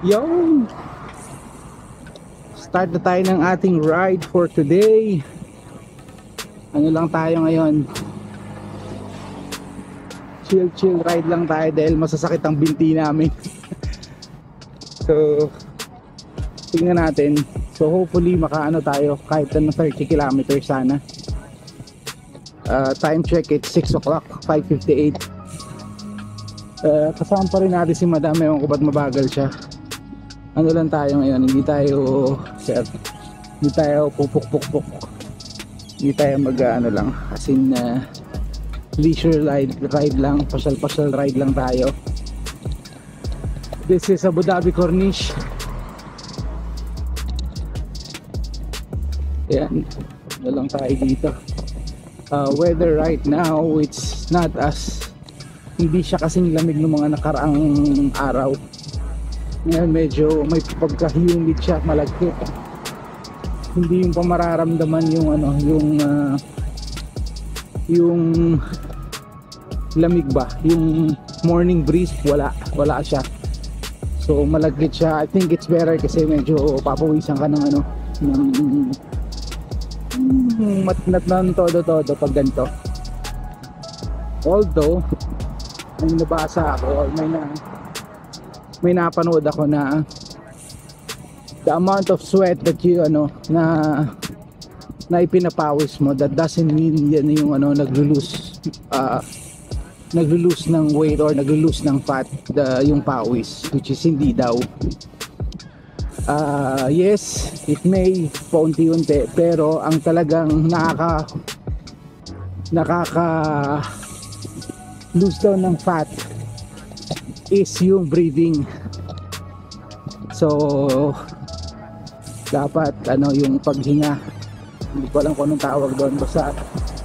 Yo! Start na tayo ng ating ride for today. Ano lang tayo ngayon? Chill ride lang tayo dahil masasakit ang binti namin. So, tingnan natin. So hopefully makaano tayo kahit na 30 kilometers sana. Time check, it's 6 o'clock, 5:58. Kasama pa rin natin si Madam. Ewan ko ba't mabagal siya. Ano lang tayo ngayon, hindi tayo pupuk-puk-puk, hindi tayo ano lang, as in leisure ride lang, pasyal ride lang tayo. This is Abu Dhabi Corniche. Ayan, ano lang tayo dito. Weather right now, it's not as, hindi siya kasing lamig ng mga nakaraang araw. Ngayon medyo may pagka-humid siya, malagkit. Hindi yung pamararamdaman yung yung lamig ba, yung morning breeze, wala siya. So malagkit siya. I think it's better kasi medyo papawisan ka ng matnat ng todo pag ganito. Although may nabasa ako, may napanood ako na the amount of sweat that you na ipinapawis mo, that doesn't mean yan yung naglulose ng weight or naglulose ng fat, yung pawis, which is hindi daw. Yes, it may paunti-unti, pero ang talagang nakaka lose down ng fat is yung breathing. So dapat yung paghinga, hindi ko alam kung anong tawag doon, basta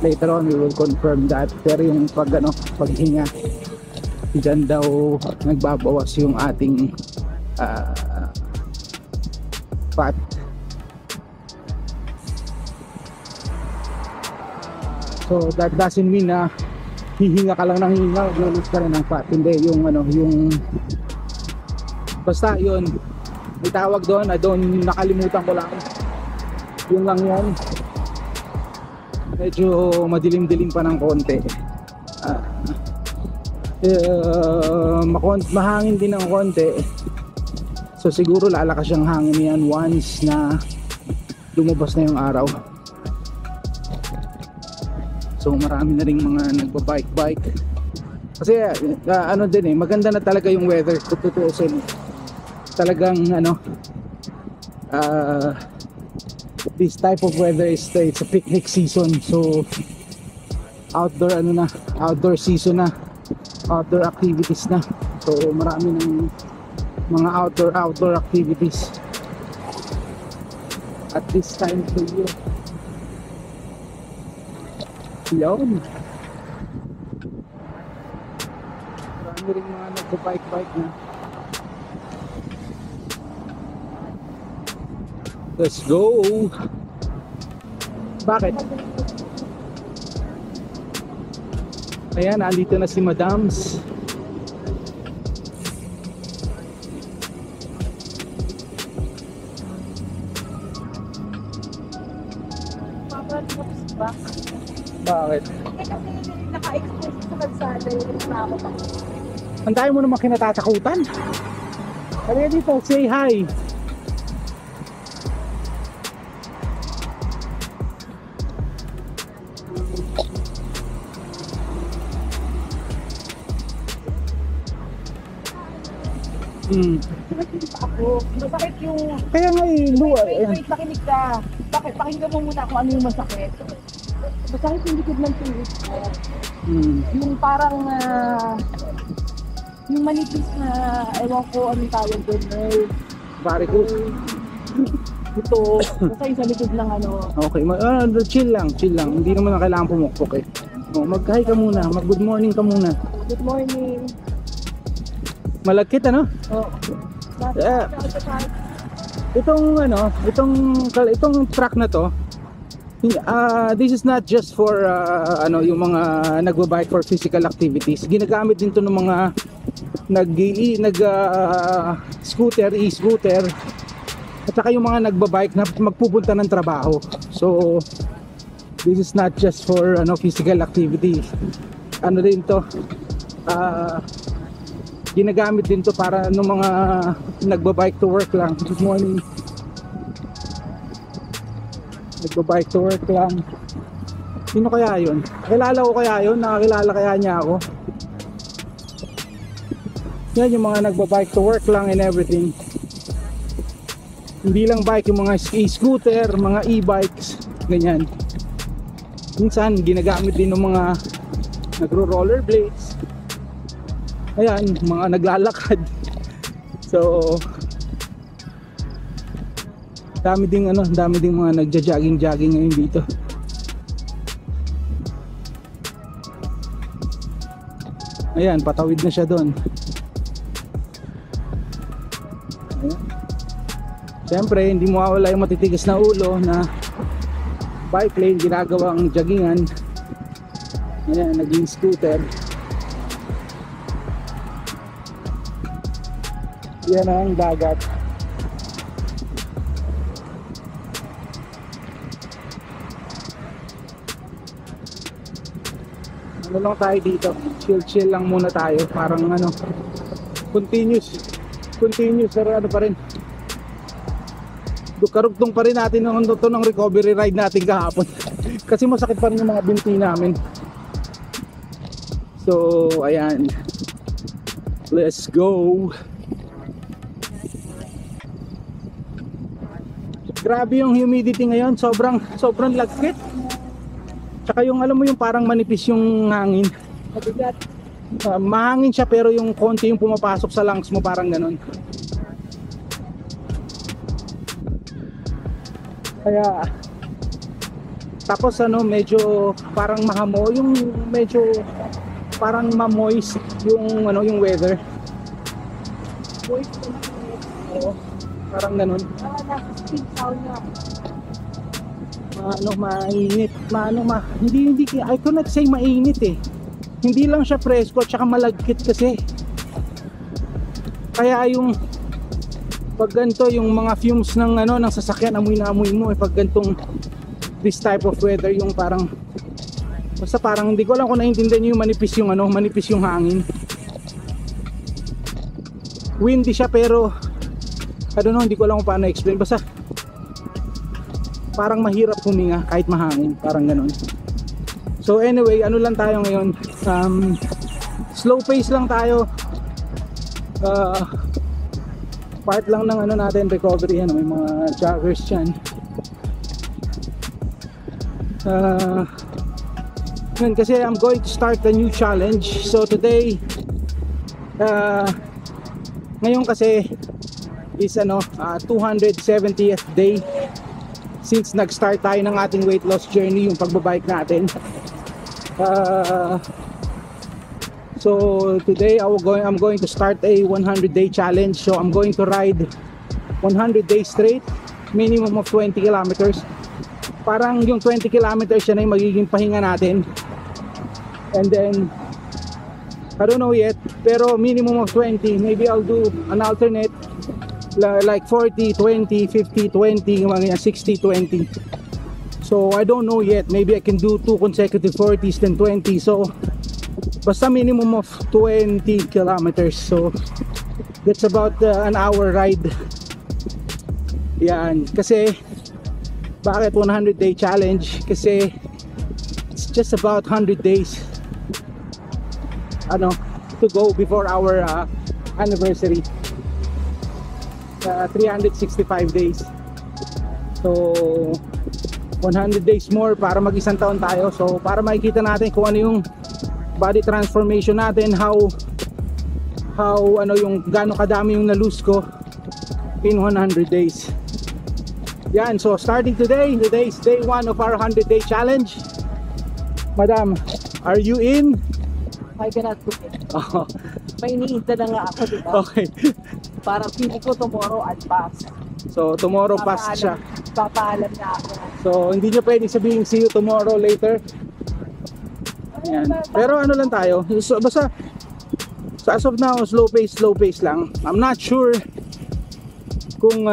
later on we will confirm that. Pero yung paghinga, diyan daw nagbabawas yung ating fat. So that doesn't mean na hihinga ka lang ng hihinga, maglulus ka rin ng fat. Hindi, yung basta yun, may tawag doon, nakalimutan ko lang. Yun lang yan. Medyo madilim-dilim pa ng konti. Mahangin din ng konti. So siguro lalakas yung hangin yan once na lumabas na yung araw. So marami na ring mga nagbabike. Kasi din maganda na talaga yung weather, tutuusin. Talagang this type of weather it's a picnic season. So outdoor season na, outdoor activities na. So marami ng mga outdoor activities at this time of the year. Yun, marami rin mga nagbabike na. Let's go. Bakit? Ayan, andito na si Madams. Bakit? Kasi naka-expose sa kalsada yung nakakot ako. Ang tayo mo naman kinatatakutan. Kaya dito, say hi. Bakit ako? Masakit yung... Kaya nga luwa. Wait, makinig ka. Bakit? Pakinggan mo muna kung ano yung masakit. Masakit yung likod ng tiwid ko. Yung parang... yung manipis na... Ewan ko anong tawag doon. Pare ko. Ito. Basta yung sa likod ng Okay, chill lang. Hindi naman na kailangan pumukpok eh. Mag-hi ka muna. Mag-good morning ka muna. Good morning. Malagkit Oo. Itong truck na to, this is not just for yung mga nagbabike for physical activities. Ginagamit din to ng mga scooter, e-scooter, at saka yung mga nagbabike na magpupunta ng trabaho. So this is not just for physical activity. Ano din to, ginagamit din to para mga nagbabike to work lang. Good morning. Nagbabike to work lang. Sino kaya yun? Kilala ko kaya yun? Nakakilala kaya niya ako? Yan yung mga nagbabike to work lang and everything. Hindi lang bike, yung mga e-scooter, mga e-bikes, ganyan. Minsan ginagamit din ng mga nagro-rollerblades. Ayan, mga naglalakad. So dami ding mga nagja-jogging ngayon dito. Ayan, patawid na siya doon. Siyempre, hindi mawawala yung matitigas na ulo na bike lane ginagawang joggingan. Ayan, naging scooter. Yan ang dagat. Ano lang tayo dito, chill lang muna tayo, parang continuous pero pa rin, karugtong pa rin natin ng recovery ride natin kahapon. Kasi masakit pa rin yung mga binti namin. So ayan, let's go. Grabe yung humidity ngayon, sobrang lagkit. Tsaka yung alam mo yung parang manipis yung hangin. Mahangin siya pero yung konti yung pumapasok sa lungs mo, parang ganon. Kaya tapos medyo parang mahamo, yung medyo parang ma-moist yung yung weather. Moist. Oo, parang ganon. Mainit, hindi I cannot say mainit eh. Hindi lang siya presko at saka malagkit kasi. Kaya yung pag ganito, yung mga fumes ng ng sasakyan, amoy na amoy mo pag gantong this type of weather, yung parang basta parang hindi ko alam kung naiintindihan niyo yung manipis yung hangin. Windy siya pero I don't know, hindi ko alam kung paano explain, basta parang mahirap huminga kahit mahangin, parang ganon. So anyway, lang tayo ngayon, slow pace lang tayo, part lang ng natin, recovery. May mga joggers dyan. Yun, kasi I'm going to start a new challenge. So today, ngayon kasi is 270th day since nag-start tayo ng ating weight loss journey, yung pagbabike natin. So today I'm going to start a 100-day challenge. So I'm going to ride 100 days straight, minimum of 20 kilometers. Parang yung 20 kilometers yan ay magiging pahinga natin. And then I don't know yet, pero minimum of 20. Maybe I'll do an alternate like 40, 20, 50, 20, 60, 20. So I don't know yet. Maybe I can do 2 consecutive 40s then 20. So basta minimum of 20 kilometers. So that's about an hour ride. Yan. Kasi bakit 100-day challenge? Kasi it's just about 100 days to go before our anniversary. 365 days. So 100 days more para mag-isang taon tayo. So para makikita natin kung ano yung body transformation natin, how yung gaano kadami yung na-lose ko in 100 days. Yan, so starting today is day 1 of our 100-day challenge. Madam, are you in? I cannot do it. Oh. May iniinta na nga ako, diba? Okay. Parang feeling ko tomorrow I'll pass. So tomorrow pass siya. Papaalam na ako. So hindi nyo pwedeng sabihin see you tomorrow later. Yan. Pero lang tayo, so, basta So as of now, slow pace lang. I'm not sure kung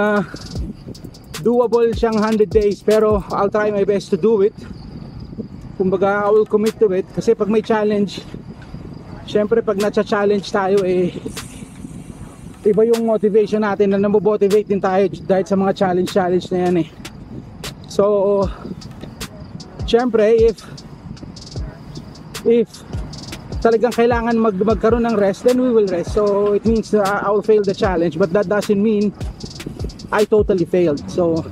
doable siyang 100 days, pero I'll try my best to do it. Kumbaga, I will commit to it kasi pag may challenge, syempre pag na-challenge tayo iba yung motivation natin, na namomotivate din tayo dahil sa mga challenge na yan So syempre if talagang kailangan magkaroon ng rest, then we will rest. So it means I will fail the challenge, but that doesn't mean I totally failed. So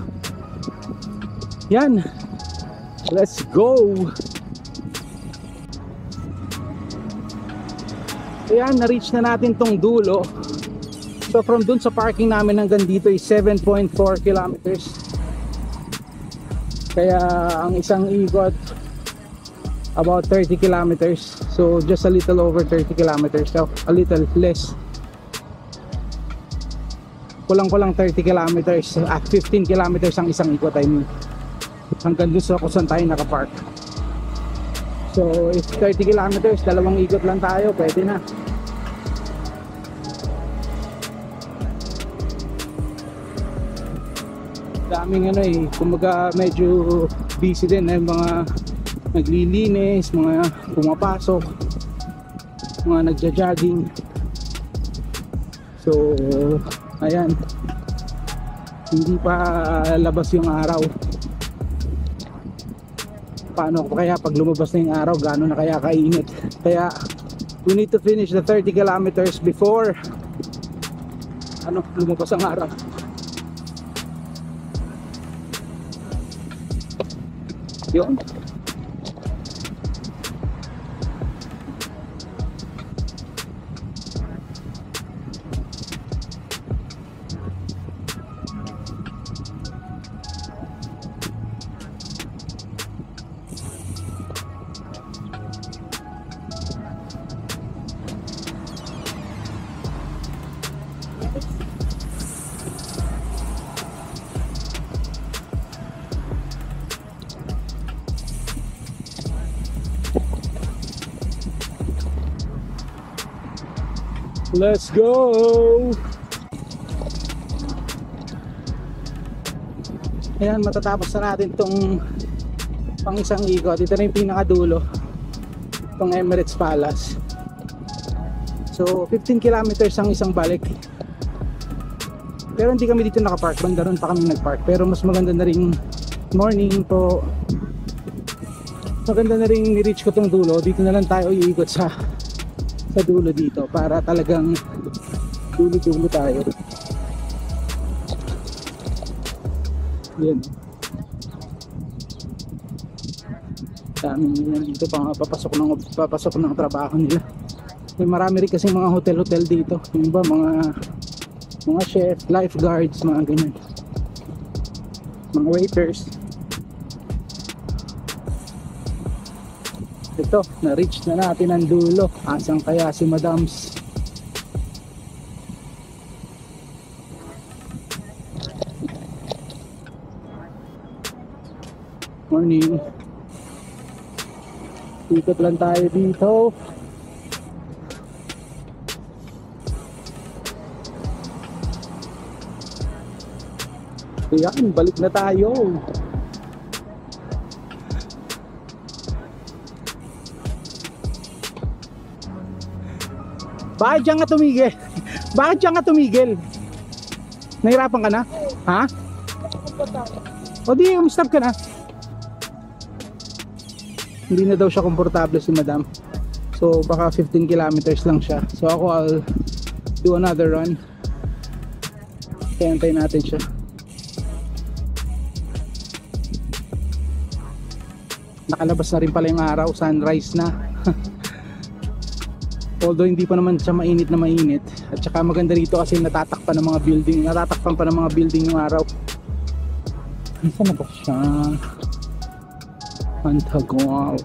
yan, let's go. Ayan, na-reach na natin tong dulo. So from dun sa parking namin hanggang dito is 7.4 kilometers. Kaya ang isang ikot about 30 kilometers. So just a little over 30 kilometers. So a little less. Kulang-kulang 30 kilometers at 15 kilometers ang isang ikot, I mean. Hanggang dun sa kung saan tayo nakapark. So if 30 kilometers, dalawang ikot lang tayo, pwede na. Daming kumbaga medyo busy din mga naglilinis, mga pumapasok, mga nagja-jogging. So ayan, hindi pa labas yung araw. Paano kaya pag lumabas na yung araw, gano'n na kaya kainit? Kaya we need to finish the 30 kilometers before lumabas ang araw. Yun. Let's go! Ayan, matatapos na natin itong pang isang ikot. Ito na yung pinakadulo, itong Emirates Palace. So 15 kilometers ang isang balik. Pero hindi kami dito nakapark, banda ron pa kami nagpark. Pero mas maganda na rin, morning po, maganda na rin ni-reach ko itong dulo. Dito na lang tayo iikot sa dulo dito para talagang dulo-dulo tayo. Yan. Daming yan dito papasok ng trabaho nila. May marami rin kasing mga hotel dito. Yung iba mga chef, lifeguards, mga ganyan. Mga waiters. Ito, na-reach na natin ang dulo. Asan kaya si Madams? Morning. Ikot lang tayo dito. Ayan, balik na tayo. Bakit dyan ka tumigil? Bakit dyan ka tumigil? Nahirapan ka na? Ha? O di, stop ka na. Hindi na daw siya komportable si Madam. So baka 15 kilometers lang siya. So ako I'll do another run. Kaya antayin natin siya. Nakalabas na rin pala yung araw, sunrise na. Although hindi pa naman siya mainit na mainit. At saka maganda rito kasi natatakpan ng mga building. Natatakpan pa ng mga building yung araw. Saan na ba siya? Antagong.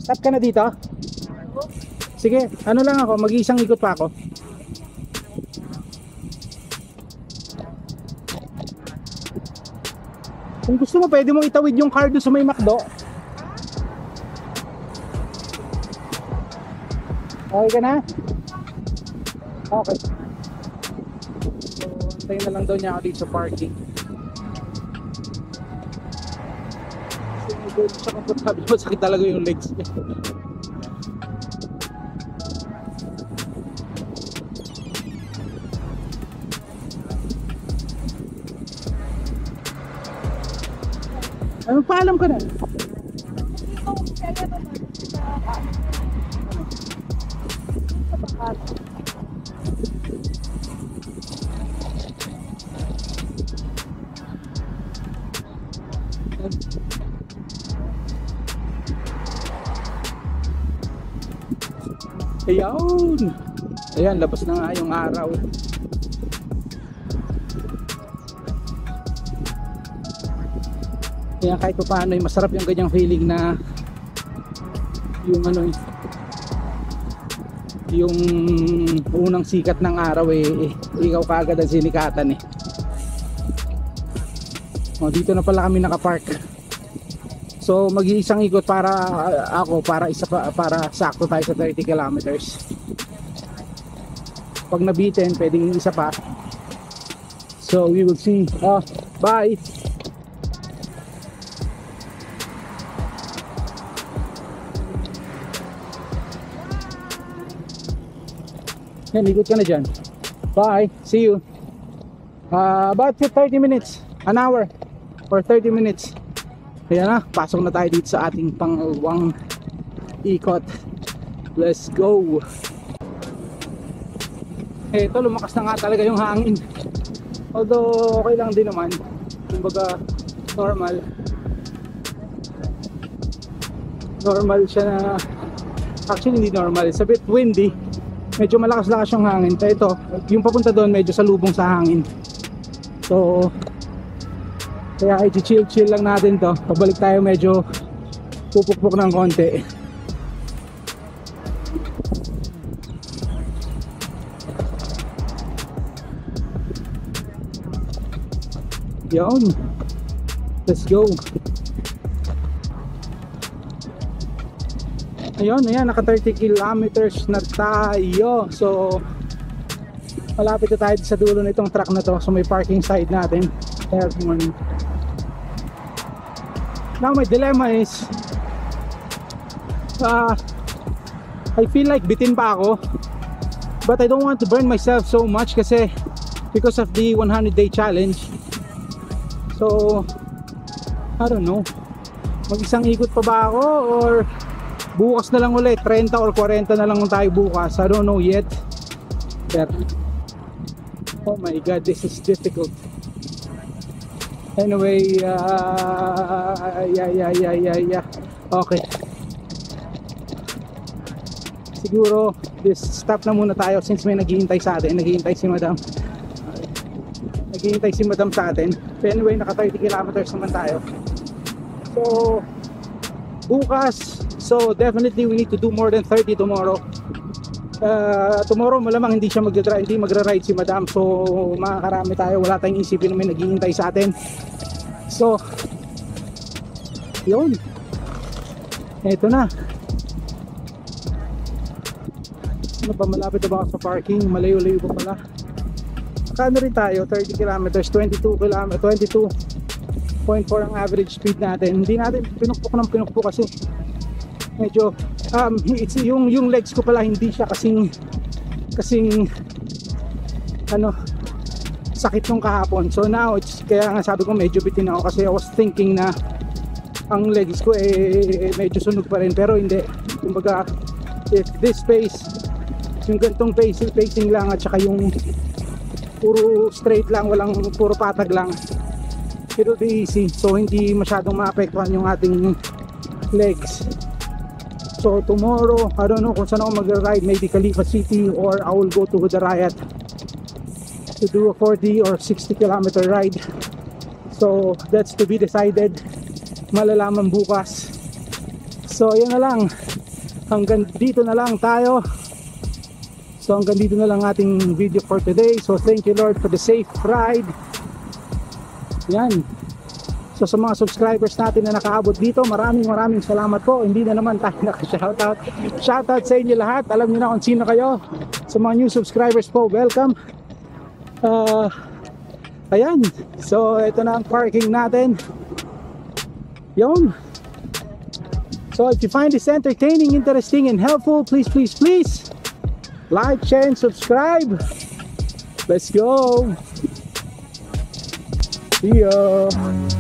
Tap ka na dito? Sige, ano lang ako, mag-iisang ikot pa ako. Kung gusto mo, pwede mong itawid yung car doon sa may McDo. Okay ka na? Okay. So, antayin na lang daw niya ako dito sa parking. Kasi medyo siya komportable, masakit talaga yung legs niya. Ano, paalam ka na? Ayun! Ayan, labas na nga yung araw. Kaya kahit pa paano ay masarap yung ganyang feeling na yung ano yung unang sikat ng araw ikaw kaagad ang sinikatan eh. O, dito na pala kami nakapark. So mag-iisang ikot para para sakto tayo sa 30 kilometers. Pag nabitin pwedeng isa pa. So we will see. Bye. Yan, ikot ka na dyan. Bye, see you. About 30 minutes, an hour or 30 minutes. Ayan na, pasok na tayo dito sa ating pangalawang ikot. Let's go. Ito, lumakas na nga talaga yung hangin. Although okay lang din naman, kumbaga normal siya na, actually hindi normal, it's a bit windy. Medyo malakas-lakas yung hangin. Kaya ito, yung papunta doon medyo salubong sa hangin. So kaya i-chill lang natin to. Pabalik tayo medyo pupukpok ng konti. Yun, let's go. Ayun, naka 30 kilometers na tayo. So malapit na tayo sa dulo nitong truck na to. So may parking side natin. Now my dilemma is I feel like bitin pa ako, but I don't want to burn myself so much kasi because of the 100-day challenge. So I don't know, mag-isang ikot pa ba ako or bukas na lang ulit, 30 or 40 na lang tayo bukas. I don't know yet. But, oh my god, this is difficult. Anyway, yeah. Okay. Siguro, stop na muna tayo since may naghihintay sa atin. Naghihintay si madam. Naghihintay si madam sa atin. But anyway, naka 30 kilometers naman tayo. So, bukas, so definitely we need to do more than 30 tomorrow. Tomorrow malamang hindi magra-ride si madam. So makakarami tayo, wala tayong isipin na may naghihintay sa atin. So yun, eto na. Ano ba, malapit na ba ako sa parking? Malayo-layo pa pala. Kano rin tayo, 30 kilometers, 22.4 ang average speed natin. Hindi natin pinukpok kasi medyo it's yung legs ko pala hindi siya kasing ano, sakit nung kahapon. So now it's, kaya nga sabi ko medyo bitin ako kasi I was thinking na ang legs ko medyo sunog pa rin, pero hindi. Kumbaga if this pace, yung gantong pacing lang at saka yung puro straight lang, walang puro patag lang, it'll be easy. So hindi masyadong maapektuhan yung ating legs. So tomorrow, I don't know kung saan ako mag-ride, maybe Khalifa City or I will go to Hudarayat to do a 40 or 60 kilometer ride. So that's to be decided, malalaman bukas. So yun na lang. hanggang dito na lang tayo. So hanggang dito na lang ating video for today. So thank you Lord for the safe ride. Yan. So sa mga subscribers natin na nakaabot dito, maraming salamat po. Hindi na naman tayo naka-shoutout. Shoutout sa inyo lahat. Alam niyo na kung sino kayo. Sa mga new subscribers po, welcome. Ayan. So ito na ang parking natin. Yun. So if you find this entertaining, interesting, and helpful, please like, share, and subscribe. Let's go. See ya.